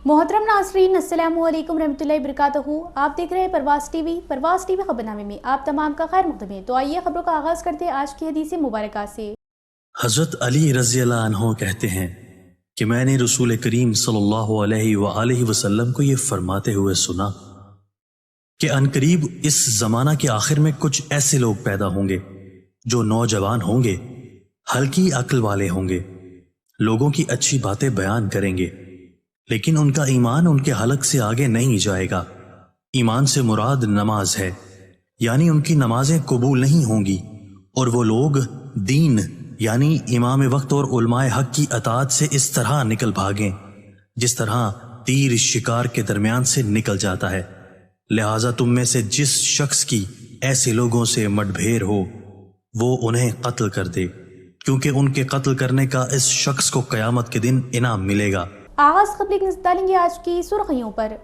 मोहतरम नाज़रीन, अस्सलामु अलैकुम रहमतुल्लाहि बरकातहू। आप देख रहे हैं परवाज़ टीवी खबरनामे में आप तमाम का खैर मक़दम है। तो आइए खबरों का आगाज़ करते हैं आज की हदीस मुबारक से। हज़रत अली रज़ी अल्लाह अन्हु कहते हैं कि मैंने रसूल करीम सल्लल्लाहु अलैहि वसल्लम को ये फरमाते हुए सुना कि अनकरीब इस ज़माना के आखिर में कुछ ऐसे लोग पैदा होंगे जो नौजवान होंगे, हल्की अक्ल वाले होंगे, लोगों की अच्छी बातें बयान करेंगे, लेकिन उनका ईमान उनके हलक से आगे नहीं जाएगा। ईमान से मुराद नमाज है, यानी उनकी नमाजें कबूल नहीं होंगी, और वो लोग दीन यानी इमाम वक्त और उलमाए हक की अताअत से इस तरह निकल भागें जिस तरह तीर शिकार के दरमियान से निकल जाता है। लिहाजा तुम में से जिस शख्स की ऐसे लोगों से मतभेद हो वो उन्हें कत्ल कर दे, क्योंकि उनके कत्ल करने का इस शख्स को क़यामत के दिन इनाम मिलेगा। आगाज़ खबर की नज़र डालेंगे आज की सुर्खियों पर।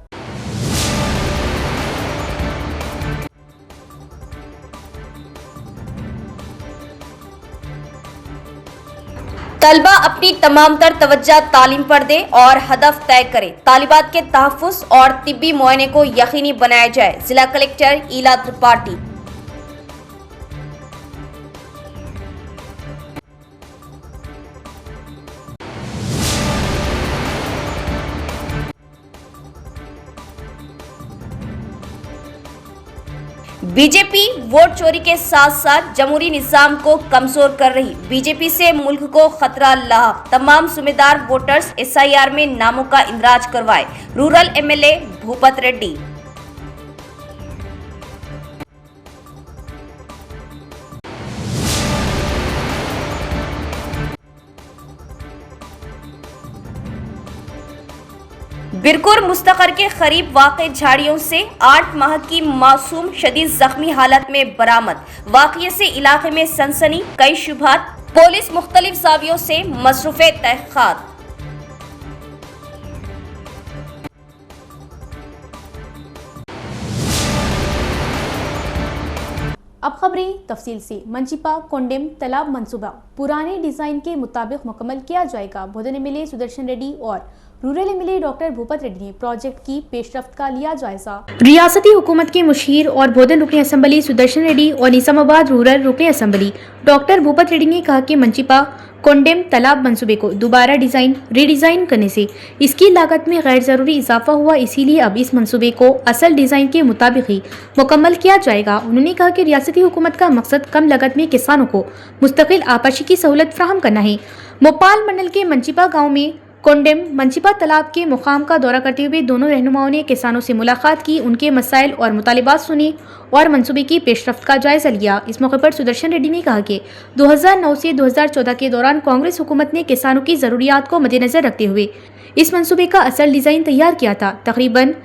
तलबा अपनी तमाम तर तवज्जो तालीम पर दे और हदफ तय करे। तालिबात के तहफ़्फ़ुज़ और तिब्बी मुआयने को यकीनी बनाया जाए। जिला कलेक्टर ईला त्रिपाठी। बीजेपी वोट चोरी के साथ साथ जमहूरी निज़ाम को कमजोर कर रही। बीजेपी से मुल्क को खतरा लाहक। तमाम जिम्मेदार वोटर्स SIR में नामों का इंदराज करवाए। Rural MLA Bhupat Reddy. बिरकुर मुस्तकर के करीब वाक़े झाड़ियों से 8 माह की मासूम शदीद जख्मी हालत में बरामद। वाक़ये से इलाके में सनसनी, कई शुबहात। पुलिस मुख्तलिफ ज़ावियों से मसरूफ़े तहक़ीक़ात। अब खबरें तफसील से। मंचिपा कोंडेम तालाब मंसूबा पुराने डिज़ाइन के मुताबिक मुकम्मल किया जाएगा। बोधन MLA सुदर्शन रेड्डी और rural MLA doctor Bhupat Reddy ने प्रोजेक्ट की पेशरफ्त का लिया जायजा। रियासती हुकूमत के मुशीर और बोधन रुकन असम्बली सुदर्शन रेड्डी और निजामाबाद रूरल रुकन असम्बली डॉक्टर भूपत रेड्डी ने कहा कि मंचिपा कोंडेम तालाब मंसूबे को दोबारा रीडिज़ाइन करने से इसकी लागत में गैर ज़रूरी इजाफा हुआ, इसीलिए अब इस मंसूबे को असल डिज़ाइन के मुताबिक ही मुकम्मल किया जाएगा। उन्होंने कहा कि रियासती हुकूमत का मकसद कम लागत में किसानों को मुस्तकिल आपाशी की सहूलत फराहम करना है। मोपाल मंडल के मंचिपा गाँव में कोंडेम मंचिपा तालाब के मुकाम का दौरा करते हुए दोनों रहनुमाओं ने किसानों से मुलाकात की, उनके मसाइल और मुतालिबात सुने और मंसूबे की पेशरफ्त का जायजा लिया। इस मौके पर सुदर्शन रेड्डी ने कहा कि 2009 से 2014 के दौरान कांग्रेस हुकूमत ने किसानों की ज़रूरियात को मद्देनज़र रखते हुए इस मंसूबे का असल डिज़ाइन तैयार किया था। तकरीबन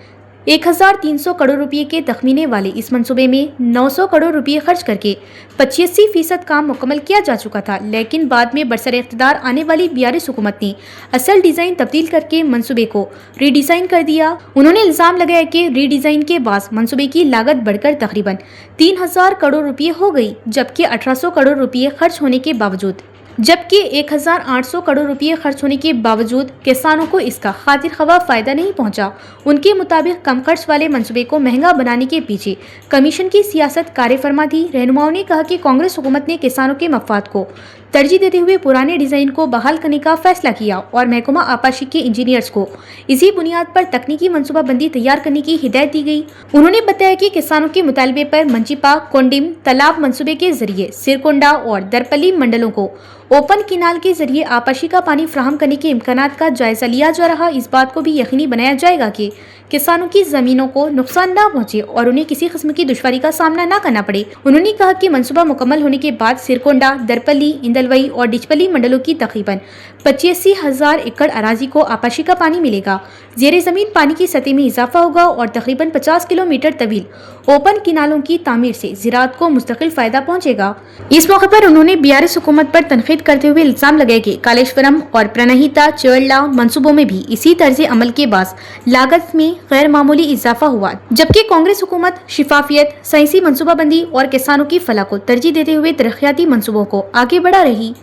1300 करोड़ रुपये के तखमीने वाले इस मंसूबे में 900 करोड़ रुपये खर्च करके 85% काम मुकम्मल किया जा चुका था, लेकिन बाद में बरसर इख्तिदार आने वाली BRS हुकूमत ने असल डिज़ाइन तब्दील करके मंसूबे को रीडिज़ाइन कर दिया। उन्होंने इल्ज़ाम लगाया कि रीडिज़ाइन के बाद मंसूबे की लागत बढ़कर तकरीबन 3000 करोड़ रुपये हो गई, जबकि 1800 करोड़ रुपये खर्च होने के बावजूद 1800 करोड़ रुपये खर्च होने के बावजूद किसानों को इसका खातिर खवा फायदा नहीं पहुंचा। उनके मुताबिक कम खर्च वाले मंसूबे को महंगा बनाने के पीछे कमीशन की सियासत कार फरमा थी। रहनुमाओं ने कहा कि कांग्रेस हुकूमत ने किसानों के मफाद को तरजीह देते हुए पुराने डिज़ाइन को बहाल करने का फैसला किया और महकमा आपाशी के इंजीनियर्स को इसी बुनियाद पर तकनीकी मनसूबा बंदी तैयार करने की हिदायत दी गई। उन्होंने बताया कि किसानों के मुतालबे पर मंचिपा कोंडेम तालाब मंसूबे के जरिए सिरकोंडा और दरपली मंडलों को ओपन किनाल के जरिए आपाशी का पानी फ्राहम करने के इम्कानात का जायजा लिया जा रहा। इस बात को भी यकीनी बनाया जाएगा कि किसानों की जमीनों को नुकसान न पहुंचे और उन्हें किसी किस्म की दुश्वारी का सामना न करना पड़े। उन्होंने कहा कि मंसूबा मुकम्मल होने के बाद सिरकोंडा, दरपली, इंदलवई और डिचपली मंडलों की तकरीबन 85,000 एकड़ अराजी को आपाशी का पानी मिलेगा। ज़ेरे ज़मीन पानी की सतह में इजाफा होगा और तकरीबन 50 किलोमीटर तवील ओपन किनालों की तामीर से ज़राअत को मुस्तकिल फ़ायदा पहुँचेगा। इस मौके पर उन्होंने BRS हुकूमत पर तनकीद करते हुए इल्ज़ाम लगाया कि कालेश्वरम और प्रणहिता चेरला मंसूबों में भी इसी तर्ज अमल के बाद लागत में गैर मामूली इजाफा हुआ, जबकि कांग्रेस हुकूमत शिफाफियत, साइंसी मनसूबाबंदी और किसानों की फलाह को तरजीह देते हुए तरक्याती मंसूबों को आगे बढ़ा रही।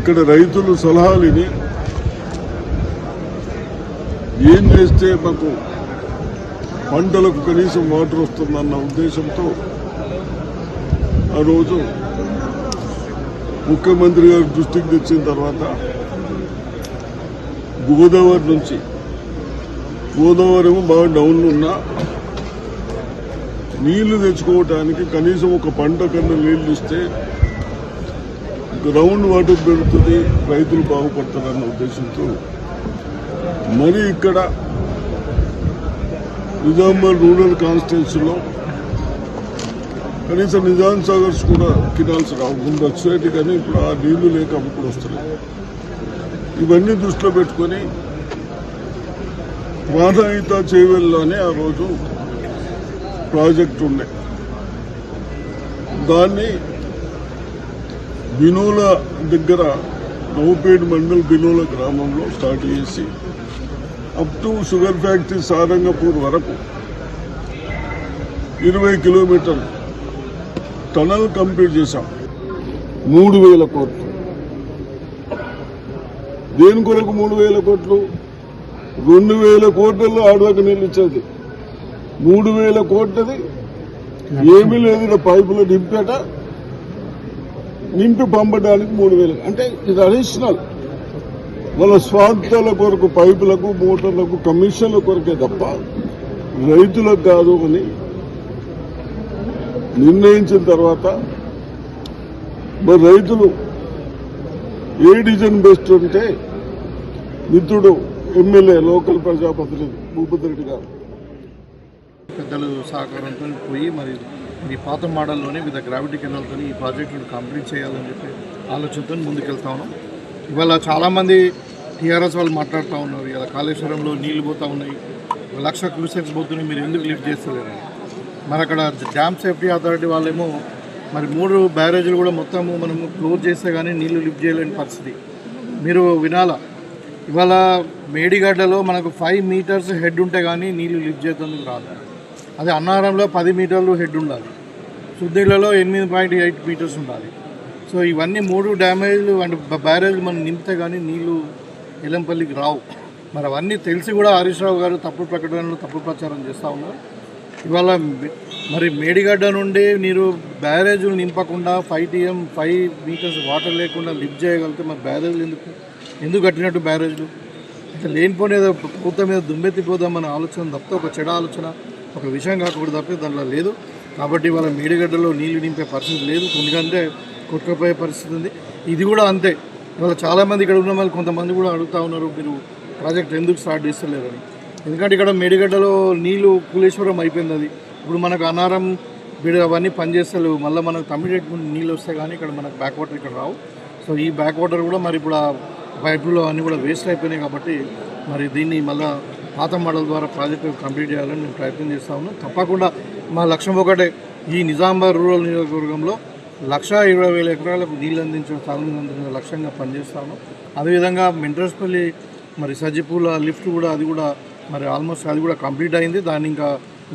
ఇక్కడ రైతులు సలహాలు ఇవి ఏం చేస్తే మాకు పంటలకు కనీసం వాటర్ వస్తుందన్న ఉద్దేశంతో ఆ రోజు ముఖ్యమంత్రి గారి దృష్టికి తెచ్చిన తర్వాత గోదావరి నుంచి, గోదావరి ఏమో బాగా డౌన్లో ఉన్నా నీళ్లు తెచ్చుకోవటానికి కనీసం ఒక పంట కన్నా నీళ్లు ఇస్తే గ్రౌండ్ వాటర్ పెరుగుతుంది, రైతులు బాగుపడతారన్న ఉద్దేశంతో మరి ఇక్కడ నిజామాబాద్ రూరల్ కాన్స్టిట్యున్సీలో కనీసం నిజాం సాగర్స్ కూడా కినాల్సి రావు, ముందు వచ్చేటి కానీ ఇప్పుడు ఆ నీళ్లు లేక అవి కూడా వస్తున్నాయి. ఇవన్నీ దృష్టిలో పెట్టుకొని ప్రాధాన్యత చేవెళ్ళలోనే ఆ రోజు ప్రాజెక్టు ఉండే, దాన్ని బినోల దగ్గర నవపేట్ మండల్ బినోల గ్రామంలో స్టార్ట్ చేసి up to sugar factory Sarangpur వరకు 20 కిలోమీటర్లు టనల్ కంప్లీట్ చేశాం. 3,000 కోట్లు. దేని కొరకు 3,000 కోట్లు? 2,000 కోట్లలో ఆడవాక నీళ్ళు ఇచ్చేది, 3,000 కోట్లది ఏమీ లేదు. ఇక్కడ పైపులు నింపి పంపడానికి 3,000. అంటే ఇది అడిషనల్ వాళ్ళ స్వార్థాల కొరకు పైపులకు మోటార్లకు కమిషన్ల కొరకే తప్ప రైతులకు కాదు అని నిర్ణయించిన తర్వాత మరి రైతులు ఏ డిజైన్ బెస్ట్ అంటే మిత్రుడు ఎమ్మెల్యే లోకల్ ప్రజాప్రతినిధి భూపతి రెడ్డి గారు పెద్దల సహకారంతో పోయి మరి ఈ పాత మోడల్లోనే వివిధ గ్రావిటీ కెనాల్తో ఈ ప్రాజెక్టును కంప్లీట్ చేయాలని చెప్పి ఆలోచనతో ముందుకెళ్తా ఉన్నాం. ఇవాళ చాలామంది టీఆర్ఎస్ వాళ్ళు మాట్లాడుతూ ఉన్నారు, ఇలా కాళేశ్వరంలో నీళ్లు పోతూ ఉన్నాయి, 1,00,000 క్యూసెక్స్ పోతున్నాయి, మీరు ఎందుకు లిఫ్ట్ చేస్తలేరు? మరి అక్కడ డ్యామ్ సేఫ్టీ అథారిటీ వాళ్ళేమో మరి 3 బ్యారేజీలు కూడా మొత్తము మనము క్లోజ్ చేస్తే కానీ నీళ్లు లిఫ్ట్ చేయలేని పరిస్థితి. మీరు వినాలా, ఇవాళ మేడిగడ్డలో మనకు 5 మీటర్స్ హెడ్ ఉంటే కానీ నీళ్లు లిఫ్ట్ చేసేందుకు రాదు. అదే అన్నారంలో 10 మీటర్లు హెడ్ ఉండాలి, సుద్దిళ్లలో 8.8 మీటర్స్ ఉండాలి. సో ఇవన్నీ 3 డ్యామేజ్లు అండ్ బ్యారేజ్లు మనం నింపితే కానీ నీళ్లు ఎల్లంపల్లికి రావు. మరి అవన్నీ తెలిసి కూడా హరీష్ రావు గారు తప్పుడు ప్రకటనలు తప్పుడు ప్రచారం చేస్తూ ఉన్నారు. ఇవాళ మరి మేడిగడ్డ నుండి మీరు బ్యారేజ్లు నింపకుండా 5 మీటర్స్ వాటర్ లేకుండా లిఫ్ట్ చేయగలిగితే మరి బ్యారేజ్లు ఎందుకు కట్టినట్టు బ్యారేజ్లు? ఇట్లా లేనిపోయిన ఏదో ప్రభుత్వం మీద దుమ్మెత్తిపోదామన్న ఆలోచన తప్పితే ఒక చెడు ఆలోచన, ఒక విషయం కాకూడదు తప్పితే దాంట్లో లేదు. కాబట్టి ఇవాళ మేడిగడ్డలో నీళ్లు నింపే పరిస్థితి లేదు, ఎందుకంటే కొట్టుకుపోయే పరిస్థితి ఉంది. ఇది కూడా అంతే. ఇవాళ చాలామంది ఇక్కడ ఉన్న వాళ్ళు కొంతమంది కూడా అడుగుతూ ఉన్నారు, మీరు ప్రాజెక్ట్ ఎందుకు స్టార్ట్ చేస్తలేరని. ఎందుకంటే ఇక్కడ మేడిగడ్డలో నీళ్లు కూలేశ్వరం అయిపోయింది. అది ఇప్పుడు మనకు అనారం అవన్నీ పనిచేస్తలేవు. మళ్ళీ మనకు తమిళ నీళ్ళు వస్తే కానీ ఇక్కడ మనకు బ్యాక్ వాటర్ ఇక్కడ రావు. సో ఈ బ్యాక్ వాటర్ కూడా మరి ఇప్పుడు ఆ పైపులు అన్నీ కూడా వేస్ట్ అయిపోయినాయి. కాబట్టి మరి దీన్ని మళ్ళీ పాత మోడల్ ద్వారా ప్రాజెక్టు కంప్లీట్ చేయాలని నేను ప్రయత్నం చేస్తా ఉన్నాను. తప్పకుండా మా లక్ష్యం ఒకటే, ఈ నిజామాబాద్ రూరల్ నియోజకవర్గంలో 1,20,000 ఎకరాలకు నీళ్ళు అందించే లక్ష్యంగా పనిచేస్తాను. అదేవిధంగా మెంట్రస్పల్లి మరి సజ్జిపూల లిఫ్ట్ కూడా అది కూడా మరి ఆల్మోస్ట్ అది కూడా కంప్లీట్ అయింది. దాన్ని ఇంకా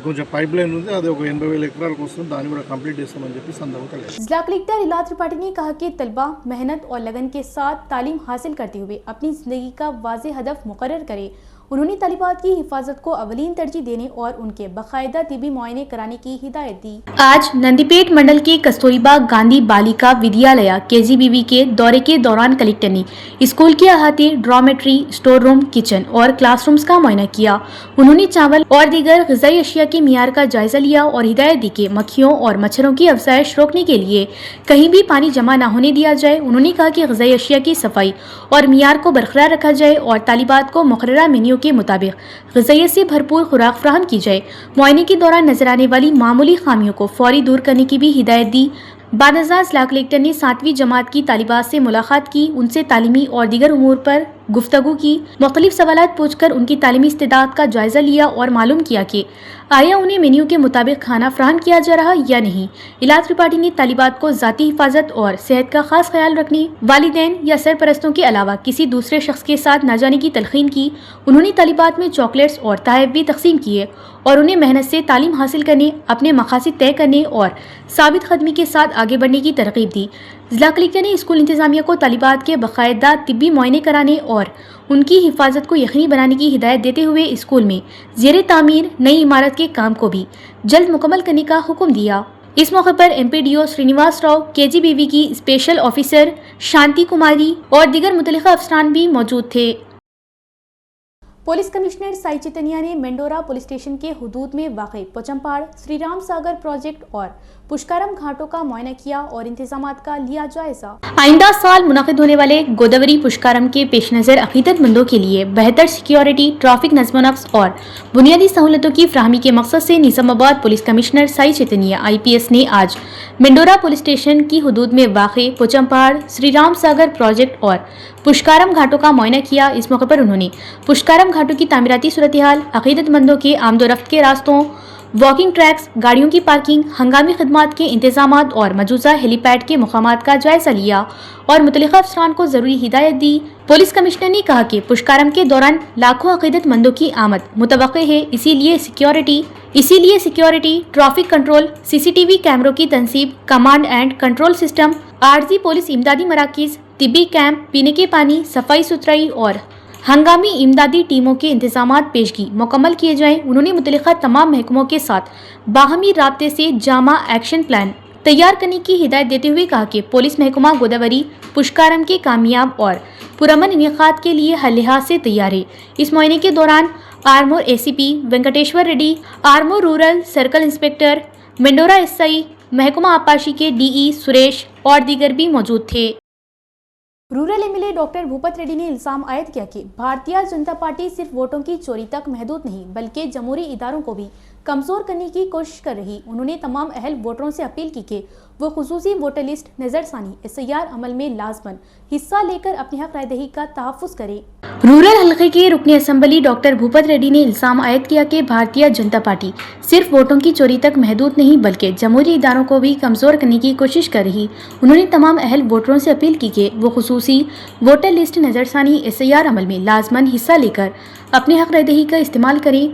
కొంచెం పైప్ లైన్ ఉంది, అది ఒక 80,000 ఎకరాలకు వస్తుంది, దాన్ని కూడా కంప్लीट చేస్తామని చెప్పి సందర్భంగా जिला कलेक्टर इलाज त्रिपाठी ने कहा कि तलबा मेहनत और लगन के साथ तालीम हासिल करते हुए अपनी ज़िंदगी का वाज़ेह हदफ मुकर्रर करें। उन्होंने तालिबात की हिफाजत को अवलीन तरजीह देने और उनके बाकायदा तिबी मुआयने कराने की हिदायत दी। आज नंदीपेट मंडल के कस्तूरीबाग गांधी बालिका विद्यालय KGBV के दौरे के दौरान कलेक्टर ने स्कूल के अहाते, ड्रॉमेट्री, स्टोर रूम, किचन और क्लासरूम्स का मुआयना किया। उन्होंने चावल और दीगर ग़िज़ाई अशिया के मियार का जायजा लिया और हिदायत दी कि मक्खियों और मच्छरों की अफज़ाइश रोकने के लिए कहीं भी पानी जमा न होने दिया जाए। उन्होंने कहा कि ग़िज़ाई अशिया की सफाई और मियार को बरकरार रखा जाए और तालिबात को मुक़र्ररा मेन्यू के मुताबिक ग़िज़ाइयत से भरपूर खुराक फराहम की जाए। मुआयने के दौरान नजर आने वाली मामूली खामियों को फौरी दूर करने की भी हिदायत दी। बादशाह जिला कलेक्टर ने 7वीं जमात की तालिबात से मुलाकात की, उनसे तालीमी और दीगर उमूर पर गुफ्तगू की, मुख्तलिफ सवालात पूछकर उनकी तालीमी इस्तेदाद का जायजा लिया और मालूम किया कि आया उन्हें मेन्यू के मुताबिक खाना फराहम किया जा रहा या नहीं। इलाज त्रिपाठी ने तालिबात को ज़ाती हिफाजत और सेहत का खास ख्याल रखने, वालिदैन या सरपरस्तों के अलावा किसी दूसरे शख्स के साथ न जाने की तलखीन की। उन्होंने तालिबात में चॉकलेट्स और तहफ़ भी तकसीम किए और उन्हें मेहनत से तालीम हासिल करने, अपने मकासद तय करने और साबित ख़दमी के साथ आगे बढ़ने की तरगीब दी। जिला कलेक्टर ने स्कूल इंतजामिया को तालिबात के बाकायदा तिब्बी मुआयने कराने और उनकी हिफाजत को यकीनी बनाने की हिदायत देते हुए स्कूल में ज़ेरे तामीर नई इमारत के काम को भी जल्द मुकम्मल करने का हुक्म दिया। इस मौके पर एमपीडीओ श्रीनिवास राव, केजीबीवी की स्पेशल ऑफिसर शांति कुमारी और दीगर मुतल्लिका अफसरान भी मौजूद थे। पुलिस कमिश्नर साई चैतन्या ने मेंडोरा पुलिस स्टेशन के हुदूद में वाक़ई पोचमपाड़, श्री राम सागर प्रोजेक्ट और पुष्करम घाटों का मुआयना किया और इंतजामात का लिया जायजा। आइंदा साल मुनाकिद होने वाले गोदावरी पुष्करम के पेश नज़र अकीदतमंदों के लिए बेहतर सिक्योरिटी, ट्रैफिक नज़्म-ओ-नफ्स और बुनियादी सहूलतों की फराहमी के मकसद से Nizamabad police commissioner Sai Chaitanya IPS ने आज मेंडोरा पुलिस स्टेशन की हुदूद में वाक़ई पोचमपाड़, श्री राम सागर प्रोजेक्ट और पुष्करम घाटों का मुआयना किया। इस मौके पर उन्होंने पुष्करम घाटों की तामीराती सूरत-ए-हाल, अकीदतमंदों के आमदोरफ्त के रास्तों, वॉकिंग ट्रैक्स, गाड़ियों की पार्किंग, हंगामी खदमात के इंतजामात और मौजूदा हेलीपैड के मुकामात का जायजा लिया और मुतल्लिका अफसरान को जरूरी हिदायत दी। पुलिस कमिश्नर ने कहा कि पुष्करम के दौरान लाखों अकीदतमंदों की आमद मुतवक्के है, इसीलिए सिक्योरिटी, ट्रैफिक कंट्रोल, CCTV कैमरों की तनसीब, कमांड एंड कंट्रोल सिस्टम, आरजी पुलिस इमदादी मराकिज, तिब्बी कैंप, पीने के पानी, सफाई सुथराई और हंगामी इमदादी टीमों के इंतजामात पेशगी मुकम्मल किए जाएं। उन्होंने मुतल्लिका तमाम महकमों के साथ बाहमी राब्ते से जामा एक्शन प्लान तैयार करने की हिदायत देते हुए कहा कि पुलिस महकमा गोदावरी पुष्करम के कामयाब और पुरअमन इनेकाद के लिए हर लिहाज से तैयार है। इस मुआयने के दौरान Armoor ACP Venkateshwar Reddy, Armoor rural circle inspector Mendora SI, महकमा आपाशी के DE सुरेश और दीगर भी मौजूद थे। Rural MLA doctor Bhupat Reddy ने इल्जाम आयद किया कि भारतीय जनता पार्टी सिर्फ वोटों की चोरी तक महदूद नहीं बल्कि जमहूरी इदारों को भी कमजोर करने की कोशिश कर रही। उन्होंने तमाम अहल वोटरों से अपील की कि वो खुसूसी वोटर लिस्ट नजरसानी SIR अमल में लाजमन हिस्सा लेकर अपनी हक रायदही का तहफ़्फ़ुज़ करें। रूरल हल्के के रुकने असम्बली डॉक्टर भूपत रेड्डी ने इल्जाम आयद किया कि भारतीय जनता पार्टी सिर्फ वोटों की चोरी तक महदूद नहीं बल्कि जमहूरी इदारों को भी कमजोर करने की कोशिश कर रही। उन्होंने तमाम अहल वोटरों से अपील की कि वो खुसूसी वोटर लिस्ट नजरसानी SIR अमल में लाजमन हिस्सा लेकर अपने हक रायदही का इस्तेमाल करें।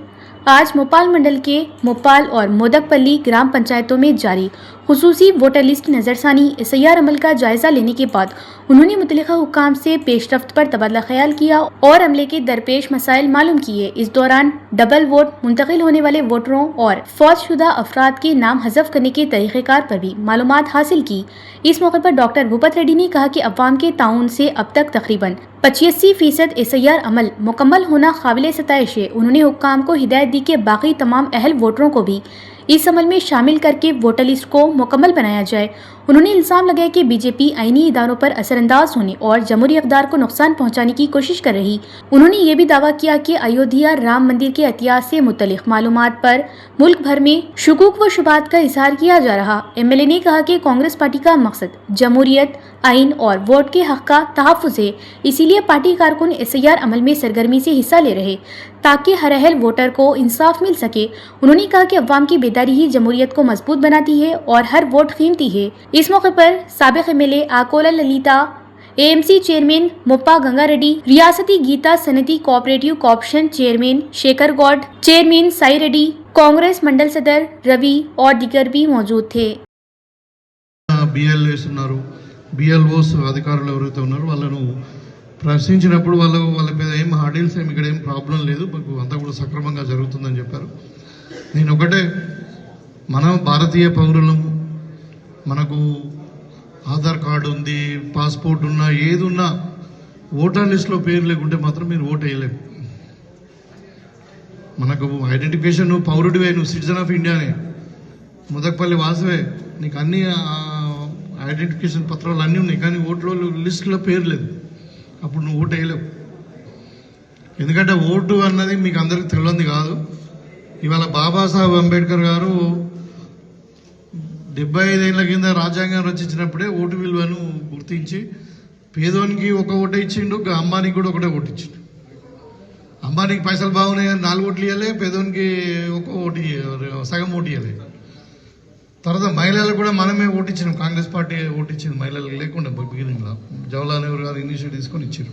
आज मोपाल मंडल के मोपाल और मोदकपल्ली ग्राम पंचायतों में जारी खुसूसी वोटर लिस्ट नजरसानी SIR अमल का जायजा लेने के बाद उन्होंने मुतल्लिका हुक्काम से पेशरफ्त पर तबादला ख्याल किया और अमले के दरपेश मसाइल मालूम किए। इस दौरान डबल वोट, मुंतकिल होने वाले वोटरों और फौजशुदा अफराद के नाम हज़फ करने के तरीक़ेकार पर भी मालूमात हासिल की। इस मौके पर डॉक्टर भूपत रेड्डी ने कहा कि अवाम के ताउन से अब तक तकरीबन 85% SIR अमल मुकम्मल होना काबिल सताइश है। उन्होंने हुक्काम को हिदायत दी कि बाकी तमाम अहल वोटरों को भी इस अमल में शामिल करके वोटर लिस्ट को मुकम्मल बनाया जाए। उन्होंने इल्ज़ाम लगाया कि BJP आईनी इदारों पर असरअंदाज होने और जमहूरी अक़दार को नुकसान पहुँचाने की कोशिश कर रही। उन्होंने ये भी दावा किया कि अयोध्या राम मंदिर के इतिहास से मुतल्लिक़ मालूमात पर मुल्क भर में शुकूक व शुबात का इजहार किया जा रहा। MLA ने कहा कि कांग्रेस पार्टी का मकसद जमहूरियत, आइन और वोट के हक़ का तहफ़्फ़ुज़ है, इसीलिए पार्टी कारकुन SIR अमल में सरगर्मी से हिस्सा ले रहे ताकि हर अहल वोटर को इंसाफ मिल सके। उन्होंने कहा कि अवाम की बेदारी ही जमहूरियत को मजबूत बनाती है और हर वोट कीमती है। इस मौके पर साबिक़ MLA Akula Lalitha, AMC chairman Moppa Ganga Reddy, रियासती गीता सनती cooperative corporation chairman Shekhar Goud, chairman Sai Reddy, Congress mandal सदर रवि और दीगर भी मौजूद थे। BLOs అధికారులు ఎవరైతే ఉన్నారో వాళ్ళను ప్రశ్నించినప్పుడు వాళ్ళ మీద ఏం హార్డిల్స్ ఇక్కడ ఏం ప్రాబ్లం లేదు, అంతా కూడా సక్రమంగా జరుగుతుందని చెప్పారు. నేను ఒకటే, మనం భారతీయ పౌరులము, మనకు ఆధార్ కార్డు ఉంది, పాస్పోర్ట్ ఉన్నా, ఏది ఉన్నా ఓటర్ లిస్ట్లో పేరు లేకుంటే మాత్రం మీరు ఓటు వేయలేము. మనకు ఐడెంటిఫికేషన్, నువ్వు పౌరుడివే, నువ్వు సిటిజన్ ఆఫ్ ఇండియానే, ముదక్పల్లి వాసవే, నీకు అన్ని ఐడెంటిఫికేషన్ పత్రాలు అన్నీ ఉన్నాయి, కానీ ఓట్లో లిస్టులో పేరు లేదు, అప్పుడు నువ్వు ఓటు వేయలేవు. ఎందుకంటే ఓటు అన్నది మీకు అందరికి తెలియంది కాదు. ఇవాళ బాబాసాహెబ్ అంబేద్కర్ గారు 75 ఏళ్ల కింద రాజ్యాంగం రచించినప్పుడే ఓటు విలువను గుర్తించి పేదోనికి ఒక ఓటు ఇచ్చిండు, అంబానీకి కూడా ఒకటే ఓటు ఇచ్చిండు. అంబానీకి పైసలు బాగున్నాయి కానీ 4 ఓట్లు ఇవ్వలే, పేదోనికి ఒక ఓటు సగం ఓటు ఇవ్వలే. తర్వాత మహిళలకు కూడా మనమే ఓటిచ్చినాం, కాంగ్రెస్ పార్టీ ఓటిచ్చింది మహిళలకు, లేకుండా బిగినింగ్లో జవహర్లాల్ నెహ్రూ గారు ఇనిషియేటివ్ తీసుకొని ఇచ్చారు.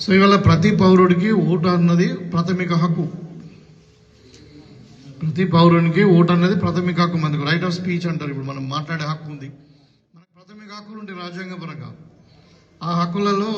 సో ఇవాళ ప్రతి పౌరుడికి ఓటు అన్నది ప్రాథమిక హక్కు, ప్రతి పౌరునికి ఓటు అన్నది ప్రాథమిక హక్కు. మనకు రైట్ ఆఫ్ స్పీచ్ అంటారు, ఇప్పుడు మనం మాట్లాడే హక్కు ఉంది, మనకు ప్రాథమిక హక్కులు ఉంటాయి రాజ్యాంగపరంగా, ఆ హక్కులలో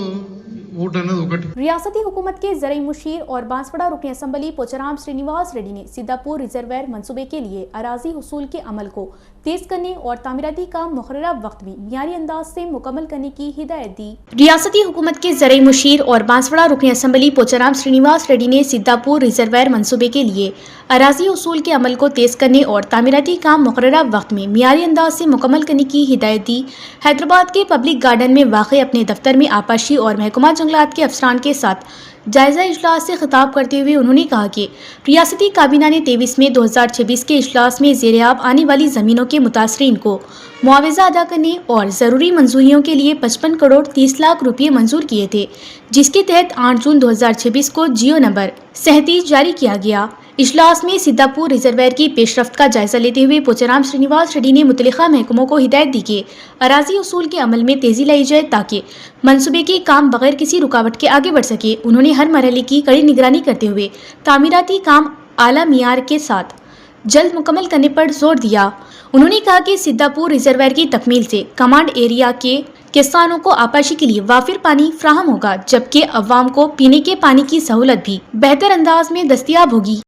ఓటు అనేది ఒకటి. रियासती हुकूमत के ज़राई मुशीर और बांसवाड़ा रुकन असम्बली पोचाराम श्रीनिवास रेड्डी ने सिद्धापुर रिजर्वायर मंसूबे के लिए अराजी हुसूल के अमल को तेज करने और तामीराती काम मुकर्ररा वक्त में मियारी अंदाज से मुकम्मल करने की हिदायत दी। रियासती हुकूमत के ज़राई मुशीर और बांसवाड़ा रुकन असम्बली पोचाराम श्रीनिवास रेड्डी ने सिद्धापुर रिजर्वायर मंसूबे के लिए अराजी हुसूल के अमल को तेज करने और तामीराती काम मुकर्ररा वक्त में मियारी अंदाज से मुकम्मल करने की हिदायत दी। हैदराबाद के पब्लिक गार्डन में वाक़ई अपने दफ्तर में आपाशी और महकमा जंगलात के अफसरान के साथ जायज़ा इजलास से खिताब करते हुए उन्होंने कहा कि रियासती काबीना ने 23 मई 2026 के इजलास में ज़ेर-ए-आब आने वाली ज़मीनों के मुतासरीन को मुआवजा अदा करने और ज़रूरी मंजूरियों के लिए 55 करोड़ 30 लाख रुपये मंजूर किए थे, जिसके तहत 8 जून 2026 को जियो नंबर 37 जारी किया गया। इजलास में सिद्धापुर रिजर्वायर की पेशरफ्त का जायजा लेते हुए पोचाराम श्रीनिवास रेड्डी ने मुतल्लिका महकमों को हिदायत दी कि अराजी उसूल के अमल में तेजी लाई जाए ताकि मंसूबे के काम बगैर किसी रुकावट के आगे बढ़ सके। उन्होंने हर मरहले की कड़ी निगरानी करते हुए तामीराती काम आला मियार के साथ जल्द मुकम्मल करने पर जोर दिया। उन्होंने कहा कि सिद्धापुर रिजर्वायर की तकमील से कमांड एरिया के किसानों को आपाशी के लिए वाफिर पानी फ्राहम होगा, जबकि अवाम को पीने के पानी की सहूलत भी बेहतर अंदाज में दस्तयाब होगी।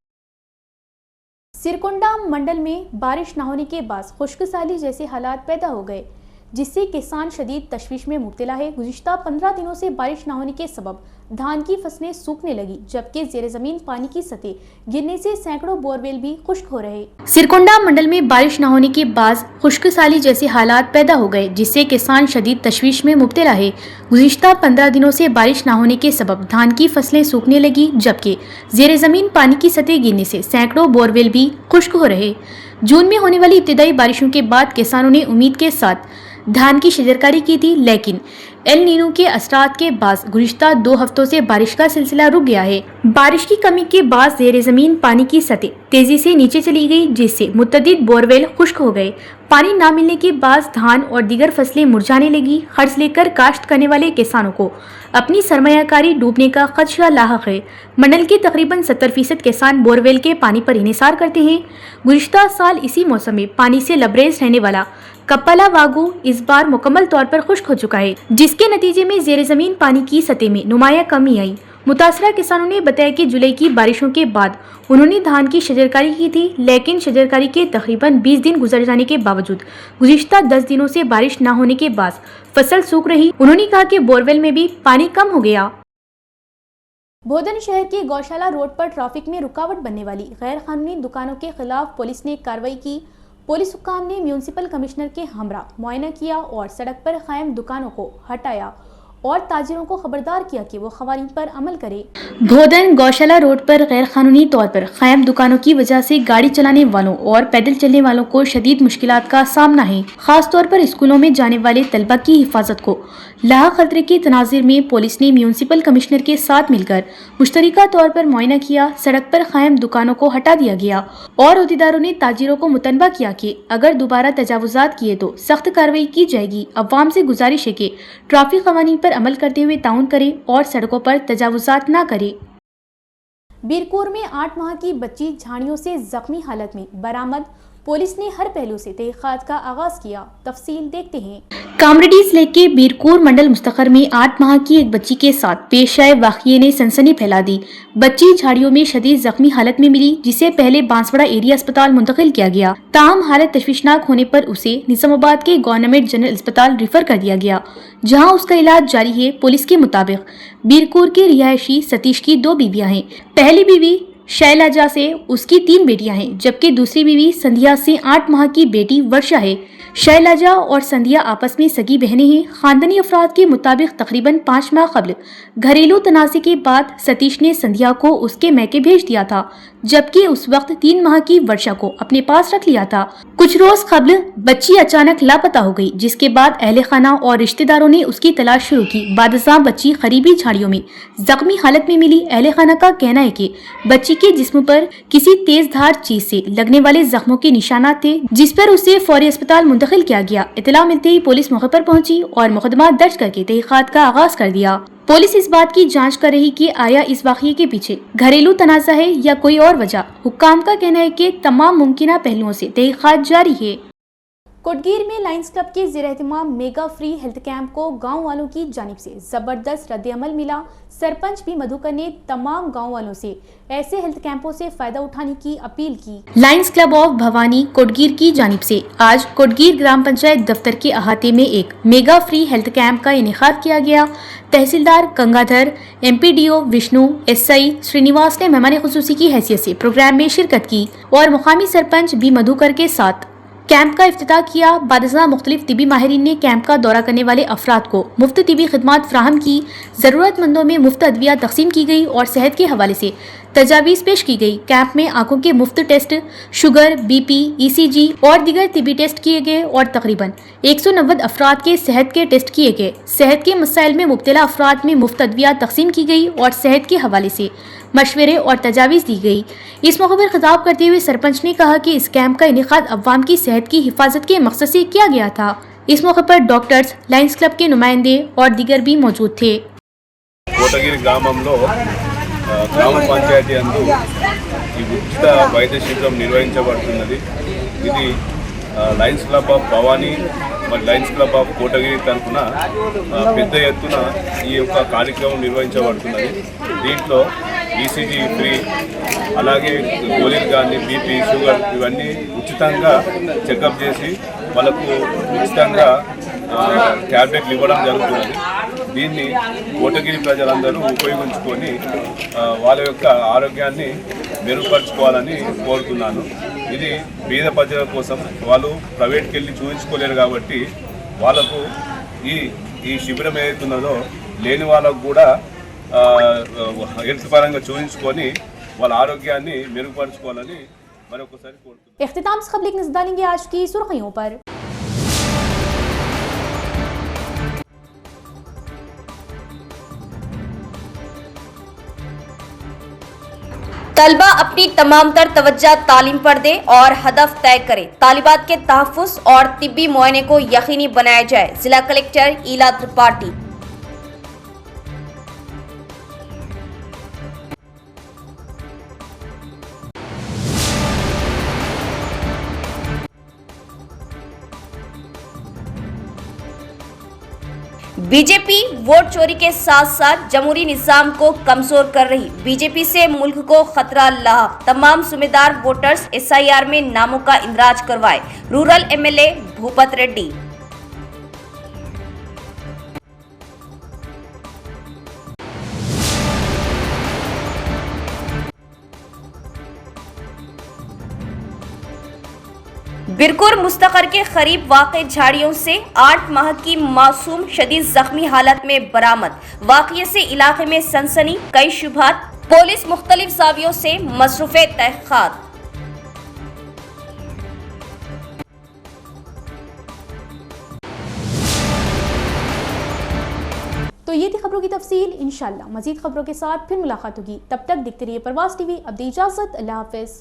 सिरकुंडा मंडल में बारिश न होने के बाद खुश्क साली जैसे हालात पैदा हो गए, जिससे किसान शदीद तशवीश में मुब्तला है। गुज़िश्ता 15 दिनों से बारिश न होने के सबब धान की फसलें सूखने लगी, जबकि ज़ेर ज़मीन पानी की सतह गिरने से सैकड़ों बोरवेल भी खुश्क हो रहे। सिरकुंडा मंडल में बारिश न होने के बाद खुश्क साली जैसे हालात पैदा हो गए, जिससे किसान शदीद तशवीश में मुब्तला है। गुज़िश्ता 15 दिनों से बारिश न होने के सबब धान की फसलें सूखने लगी, जबकि ज़ेर ज़मीन पानी की सतह गिरने से सैकड़ों बोरवेल भी खुश्क हो रहे। जून में होने वाली इब्तिदाई बारिशों के बाद किसानों ने उम्मीद के साथ धान की शजरकारी की थी, लेकिन एल नीनो के असरात के बाद गुज़िश्ता 2 हफ्तों से बारिश का सिलसिला रुक गया है। बारिश की कमी के बाद ज़ेर ज़मीन पानी की सतह तेजी से नीचे चली गई, जिससे मुतअद्दिद बोरवेल खुश्क हो गए। पानी न मिलने के बाद धान और दीगर फसलें मुरझाने लगी। खर्च लेकर काश्त करने वाले किसानों को अपनी सरमायाकारी डूबने का खदशा लाहक है। मंडल के तकरीबन 70% किसान बोरवेल के पानी पर इन्हिसार करते हैं। गुज़िश्ता साल इसी मौसम में पानी से लबरेज रहने वाला कप्पाला वागू इस बार मुकम्मल तौर पर खुश्क हो चुका है, जिसके नतीजे में ज़ेर ज़मीन पानी की सतह में नुमाया कमी आई। मुतासरा किसानों ने बताया कि जुलाई की बारिशों के बाद उन्होंने धान की शजरकारी की थी, लेकिन शजरकारी के तकरीबन 20 दिन गुजर जाने के बावजूद गुज़िश्ता 10 दिनों से बारिश न होने के बाद फसल सूख रही। उन्होंने कहा कि बोरवेल में भी पानी कम हो गया। भोदन शहर के गौशाला रोड पर ट्रैफिक में रुकावट बनने वाली गैर कानूनी दुकानों के खिलाफ पुलिस ने कार्रवाई की। पुलिस हुक्काम ने म्यूनिसिपल कमिश्नर के हमरा मुआयना किया और सड़क पर कायम दुकानों को हटाया और ताजिरों को खबरदार किया कि वो क़वानीन पर अमल करे। भोदन गौशाला रोड पर गैर कानूनी तौर पर कायम दुकानों की वजह से गाड़ी चलाने वालों और पैदल चलने वालों को शदीद मुश्किलात का सामना है। खास तौर पर स्कूलों में जाने वाले तलबा की हिफाजत को लाहक खतरे के तनाज़िर में पुलिस ने म्यूनिसिपल कमिश्नर के साथ मिलकर मुश्तरका तौर पर मुआयना किया। सड़क पर कायम दुकानों को हटा दिया गया और अहदेदारों ने ताजिरों को मुतनबा किया कि अगर दोबारा तजावुजात किए तो सख्त कार्रवाई की जाएगी। अवाम से गुजारिश है कि ट्रैफिक क़वानीन पर अमल करते हुए ताउन करें और सड़कों पर तजावुजात न करें। बीरपुर में 8 माह की बच्ची झाड़ियों से जख्मी हालत में बरामद। पुलिस ने हर पहलू से तहक़ीक़ात का आगाज किया। तफसील देखते हैं। कामरेडी जिले के बीरपुर मंडल मुस्तखर में 8 माह की एक बच्ची के साथ पेश आए वाक़ये ने सनसनी फैला दी। बच्ची झाड़ियों में शदीद जख्मी हालत में मिली, जिसे पहले बांसवाड़ा एरिया अस्पताल मुंतकिल किया गया। ताहम हालत तशवीशनाक होने पर उसे निजामाबाद के गवर्नमेंट जनरल अस्पताल रिफर कर दिया गया, जहां उसका इलाज जारी है। पुलिस के मुताबिक बीरपुर के रिहायशी सतीश की 2 बीवियां हैं। पहली बीवी शैलजा से उसकी 3 बेटियां हैं, जबकि दूसरी बीवी संध्या से 8 माह की बेटी वर्षा है। शैलजा और संध्या आपस में सगी बहनें हैं। खानदानी अफराद के मुताबिक तकरीबन 5 माह कबल घरेलू तनाज़े के बाद सतीश ने संध्या को उसके मैके भेज दिया था, जबकि उस वक्त 3 माह की वर्षा को अपने पास रख लिया था। कुछ रोज कबल बच्ची अचानक लापता हो गई, जिसके बाद अहले खाना और रिश्तेदारों ने उसकी तलाश शुरू की। बादशाह बच्ची करीबी झाड़ियों में जख्मी हालत में मिली। अहले खाना का कहना है कि बच्ची के जिस्म पर किसी तेज धार चीज से लगने वाले जख्मों के निशानात थे, जिस पर उसे फौरी अस्पताल मुंतकिल किया गया। इत्तला मिलते ही पुलिस मौके पर पहुंची और मुकदमा दर्ज करके तहक़ीक़ात का आगाज कर दिया। पुलिस इस बात की जांच कर रही कि आया इस वाक़ये के पीछे घरेलू तनाज़ा है या कोई और वजह। हुक्काम का कहना है कि तमाम मुमकिना पहलुओं से तहक़ीक़ात जारी है। कोटगीर में लायंस क्लब के ज़ेर एहतमाम मेगा फ्री हेल्थ कैंप को गांव वालों की जानिब से ज़बरदस्त रद्द-ए-अमल मिला। सरपंच बी मधुकर ने तमाम गांव वालों से ऐसे हेल्थ कैंपों से फ़ायदा उठाने की अपील की। लायंस क्लब ऑफ भवानी कोटगीर की जानिब से आज कोटगीर ग्राम पंचायत दफ्तर के अहाते में एक मेगा फ्री हेल्थ कैंप का इनेकाद किया गया। तहसीलदार गंगाधर, MPDO विष्णु, SI श्रीनिवास ने मेहमान खुसूसी की हैसियत से प्रोग्राम में शिरकत की और मुकामी सरपंच बी मधुकर के साथ कैंप का इफ्तिताह किया। बादशाह मुख्तलिफ तिबी माहिरीन ने कैंप का दौरा करने वाले अफराद को मुफ्त तिबी खिदमात फ्राहम की। ज़रूरतमंदों में मुफ्त अद्विया तकसीम की गई और सेहत के हवाले से तजावीज़ पेश की गई। कैंप में आंखों के मुफ्त टेस्ट, शुगर, BP, ECG और दीगर तिबी टेस्ट किए गए और तकरीबन 190 अफराद के सेहत के टेस्ट किए गए। सेहत के मसाइल में मुब्तला अफराद में मुफ्त अद्विया तकसीम की गई और सेहत के हवाले से मशवरे और तजावीज़ दी गई। इस मौके पर खिताब करते हुए सरपंच ने कहा कि इस कैंप का इनेकाद अवाम की सेहत की हिफाजत के मकसद से किया गया था। इस मौके पर डॉक्टर्स, लायंस क्लब के नुमाइंदे और दीगर भी मौजूद थे। కోటగిరి గ్రామంలో గ్రామ పంచాయతీ అందు ఈ ఉచిత వైద్య శిబిరం నిర్వహించబడుతున్నది. ఇది లయన్స్ క్లబ్ ఆఫ్ భవానీ మరి లయన్స్ క్లబ్ ఆఫ్ కోటగిరి తరఫున పెద్ద ఎత్తున ఈ యొక్క కార్యక్రమం నిర్వహించబడుతున్నది. దీంట్లో ECG ఫ్రీ, అలాగే గోళీలు కానీ BP, షుగర్ ఇవన్నీ ఉచితంగా చెకప్ చేసి వాళ్ళకు ఉచితంగా ట్యాబ్లెట్లు ఇవ్వడం జరుగుతున్నది. దీన్ని కోటగిరి ప్రజలందరూ ఉపయోగించుకొని వాళ్ళ యొక్క ఆరోగ్యాన్ని మెరుగుపరుచుకోవాలని కోరుతున్నాను. ఇది పేద ప్రజల కోసం, వాళ్ళు ప్రైవేట్కి వెళ్ళి చూపించుకోలేరు కాబట్టి వాళ్ళకు ఈ శిబిరం ఏదైతున్నదో లేని వాళ్ళకు కూడా హెల్త్ పరంగా చూపించుకొని వాళ్ళ ఆరోగ్యాన్ని మెరుగుపరుచుకోవాలని మరొకసారి కోరుతున్నాను. इख्तिताम से खबर नजर डालेंगे आज की सुर्खियों पर। तलबा अपनी तमाम तर तवज्जा तालीम पर दे और हदफ तय करे। तालिबात के तहफ़्फ़ुज़ और तिब्बी मुआयने को यकीनी बनाया जाए। जिला कलेक्टर ईला त्रिपाठी। बीजेपी वोट चोरी के साथ साथ जमहूरी निज़ाम को कमजोर कर रही। बीजेपी से मुल्क को खतरा लाहक। तमाम जिम्मेदार वोटर्स SIR में नामों का इंदराज करवाए। Rural MLA Bhupat Reddy. बिरकुर मुस्तकर के करीब वाक़े झाड़ियों से 8 माह की मासूम शदीद जख्मी हालत में बरामद। वाक़ये से इलाके में सनसनी, कई शुबहात। पुलिस मुख्तलिफ ज़ावियों से मसरूफ़े तहक़ीक़ात। तो ये थी खबरों की तफसील। इंशाअल्लाह मज़ीद खबरों के साथ फिर मुलाकात होगी। तब तक देखते रहिए प्रवास TV। अब दी इजाज़त। अल्लाह हाफ़िज़।